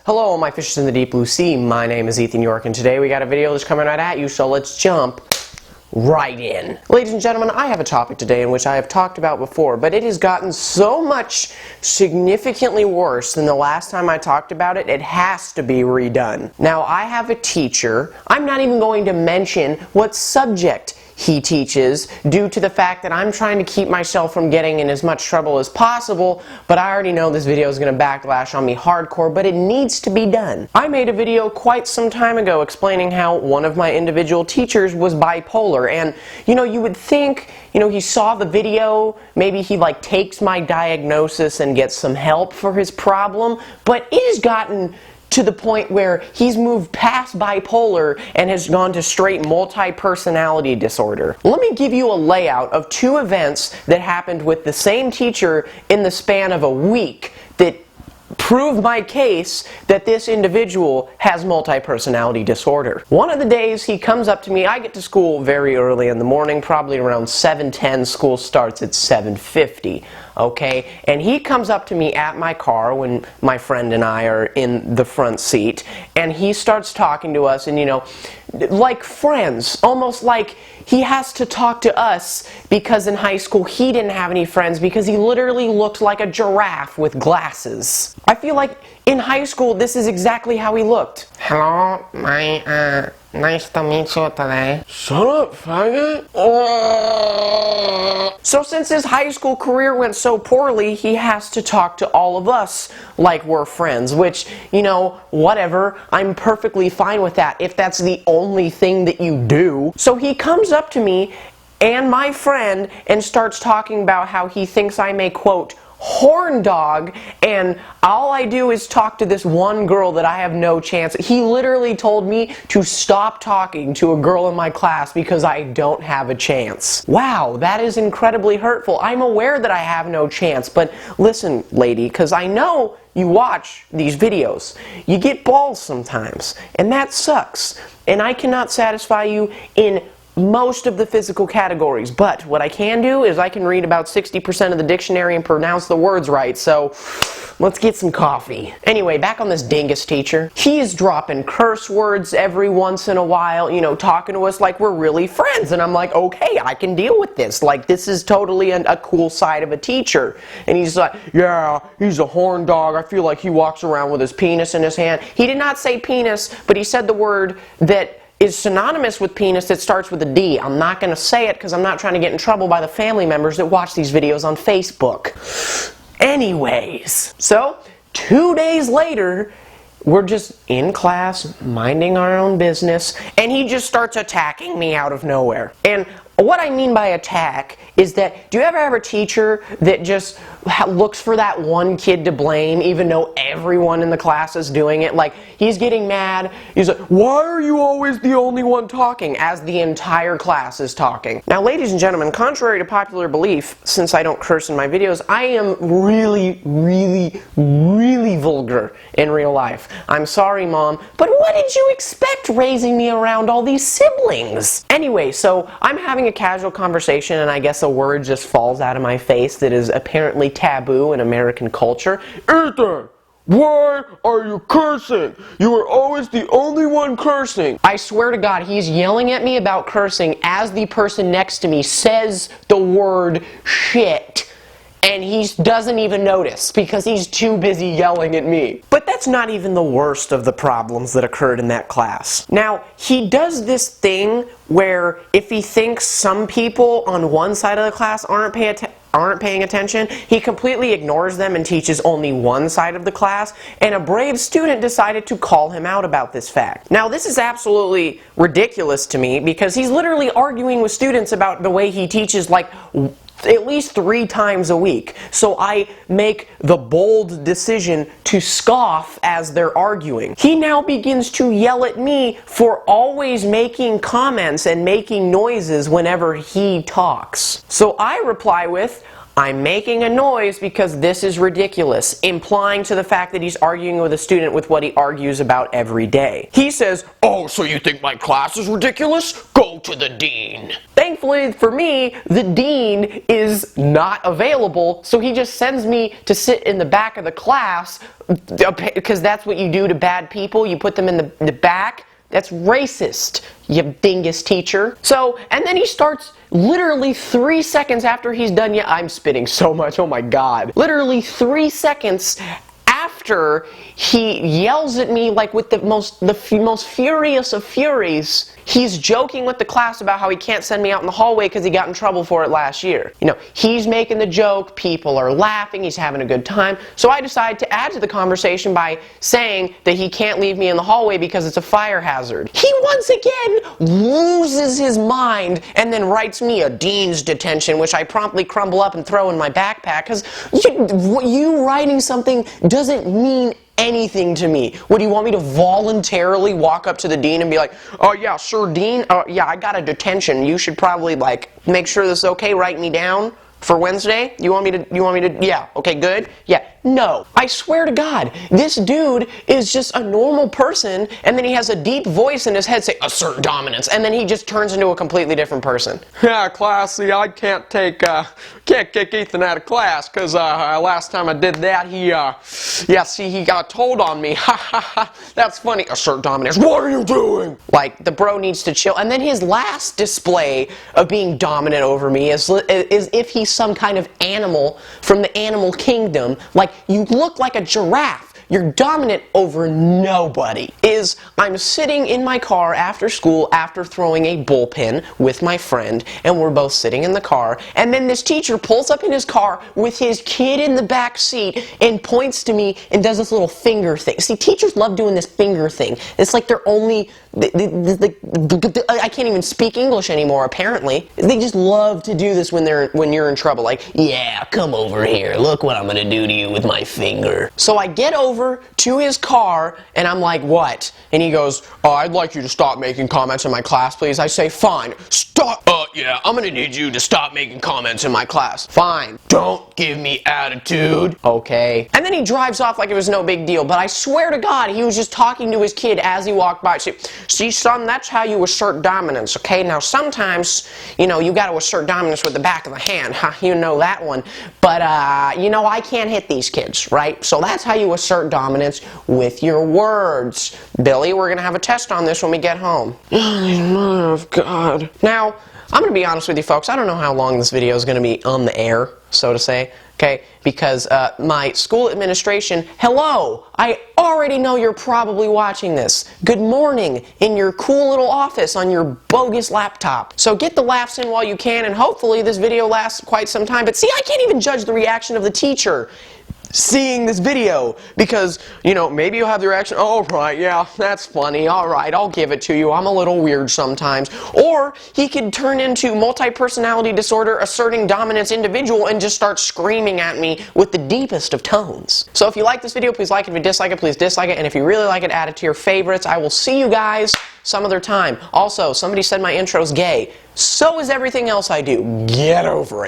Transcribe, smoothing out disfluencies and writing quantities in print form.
Hello, my fishes in the deep blue sea. My name is Ethan Yorke, and today we got a video that's coming right at you, so let's jump right in. Ladies and gentlemen, I have a topic today in which I have talked about before, but it has gotten so much significantly worse than the last time I talked about it, it has to be redone. Now, I have a teacher. I'm not even going to mention what subject he teaches due to the fact that I'm trying to keep myself from getting in as much trouble as possible, but I already know this video is going to backlash on me hardcore, but it needs to be done. I made a video quite some time ago explaining how one of my individual teachers was bipolar, and you would think he saw the video, maybe he takes my diagnosis and gets some help for his problem, but it has gotten to the point where he's moved past bipolar and has gone to straight multi-personality disorder. Let me give you a layout of two events that happened with the same teacher in the span of a week that prove my case that this individual has multi-personality disorder. One of the days he comes up to me, I get to school very early in the morning, probably around 7:10, school starts at 7:50, okay? And he comes up to me at my car when my friend and I are in the front seat, and he starts talking to us, and like friends, almost like he has to talk to us because in high school he didn't have any friends because he literally looked like a giraffe with glasses. I feel like in high school this is exactly how he looked. Hello, nice to meet you today. Shut up, faggot. So since his high school career went so poorly, he has to talk to all of us like we're friends, which, whatever, I'm perfectly fine with that if that's the only thing that you do. So he comes up to me and my friend and starts talking about how he thinks I'm a, quote, horn dog, and all I do is talk to this one girl that I have no chance. He literally told me to stop talking to a girl in my class because I don't have a chance. Wow, that is incredibly hurtful. I'm aware that I have no chance, but listen, lady, because I know you watch these videos. You get balls sometimes, and that sucks. And I cannot satisfy you in most of the physical categories, but what I can do is I can read about 60% of the dictionary and pronounce the words right, so let's get some coffee. Anyway, back on this dingus teacher. He is dropping curse words every once in a while, talking to us like we're really friends, and I'm like, okay, I can deal with this. Like, this is totally a cool side of a teacher. And he's like, yeah, he's a horn dog. I feel like he walks around with his penis in his hand. He did not say penis, but he said the word that is synonymous with penis that starts with a D. I'm not going to say it because I'm not trying to get in trouble by the family members that watch these videos on Facebook. Anyways, so 2 days later, we're just in class, minding our own business, and he just starts attacking me out of nowhere. And what I mean by attack is that, do you ever have a teacher that just looks for that one kid to blame even though everyone in the class is doing it? Like, he's getting mad, he's like, why are you always the only one talking, as the entire class is talking? Now, ladies and gentlemen, contrary to popular belief, since I don't curse in my videos, I am really, really, really vulgar in real life. I'm sorry, Mom, but what did you expect raising me around all these siblings? Anyway, so I'm having a casual conversation, and I guess a word just falls out of my face that is apparently taboo in American culture. Ethan, why are you cursing? You are always the only one cursing. I swear to God, he's yelling at me about cursing as the person next to me says the word shit. And he doesn't even notice because he's too busy yelling at me. But that's not even the worst of the problems that occurred in that class. Now, he does this thing where if he thinks some people on one side of the class aren't paying attention, he completely ignores them and teaches only one side of the class, and a brave student decided to call him out about this fact. Now, this is absolutely ridiculous to me because he's literally arguing with students about the way he teaches at least 3 times a week. So I make the bold decision to scoff as they're arguing. He now begins to yell at me for always making comments and making noises whenever he talks. So I reply with, I'm making a noise because this is ridiculous, implying to the fact that he's arguing with a student with what he argues about every day. He says, oh, so you think my class is ridiculous? Go to the dean. Thank thankfully for me, the dean is not available, so he just sends me to sit in the back of the class, because that's what you do to bad people. You put them in the back. That's racist, you dingus teacher. So, and then he starts literally 3 seconds after he's done. Yeah, I'm spitting so much, oh my god. Literally 3 seconds after he yells at me like with the most furious of furies. He's joking with the class about how he can't send me out in the hallway because he got in trouble for it last year. You know, he's making the joke, people are laughing, he's having a good time. So I decide to add to the conversation by saying that he can't leave me in the hallway because it's a fire hazard. He once again loses his mind and then writes me a dean's detention, which I promptly crumble up and throw in my backpack because you writing something doesn't mean anything to me. What, do you want me to voluntarily walk up to the dean and be like, oh yeah, sir, dean, yeah, I got a detention. You should probably like make sure this is okay, write me down for Wednesday? You want me to, yeah, okay, good? Yeah. No. I swear to God, this dude is just a normal person, and then he has a deep voice in his head say, assert dominance, and then he just turns into a completely different person. Yeah, class, see, I can't kick Ethan out of class, because last time I did that, he got told on me. Ha ha ha, that's funny. Assert dominance. What are you doing? Like, the bro needs to chill. And then his last display of being dominant over me is if he's some kind of animal from the animal kingdom. Like, you look like a giraffe. You're dominant over nobody. I'm sitting in my car after school after throwing a bullpen with my friend, and we're both sitting in the car, and then this teacher pulls up in his car with his kid in the back seat and points to me and does this little finger thing. See, teachers love doing this finger thing. It's like they're only... I can't even speak English anymore, apparently. They just love to do this when you're in trouble. Like, yeah, come over here. Look what I'm gonna do to you with my finger. So I get over to his car, and I'm like, what? And he goes, oh, I'd like you to stop making comments in my class, please. I say, fine. Stop. Yeah, I'm gonna need you to stop making comments in my class. Fine. Don't give me attitude. Okay. And then he drives off like it was no big deal, but I swear to God, he was just talking to his kid as he walked by. See, son, that's how you assert dominance, okay? Now, sometimes, you know, you got to assert dominance with the back of the hand. Huh, you know that one. But, you know, I can't hit these kids, right? So that's how you assert dominance with your words. Billy, we're going to have a test on this when we get home. Mother of God. Now, I'm going to be honest with you folks, I don't know how long this video is going to be on the air, so to say, okay, because my school administration, hello, I already know you're probably watching this. Good morning in your cool little office on your bogus laptop. So get the laughs in while you can, and hopefully this video lasts quite some time. But see, I can't even judge the reaction of the teacher seeing this video, because, you know, maybe you'll have the reaction, oh, right, yeah, that's funny, alright, I'll give it to you, I'm a little weird sometimes. Or he could turn into multi-personality disorder, asserting dominance individual, and just start screaming at me with the deepest of tones. So if you like this video, please like it. If you dislike it, please dislike it. And if you really like it, add it to your favorites. I will see you guys some other time. Also, somebody said my intro's gay. So is everything else I do. Get over it.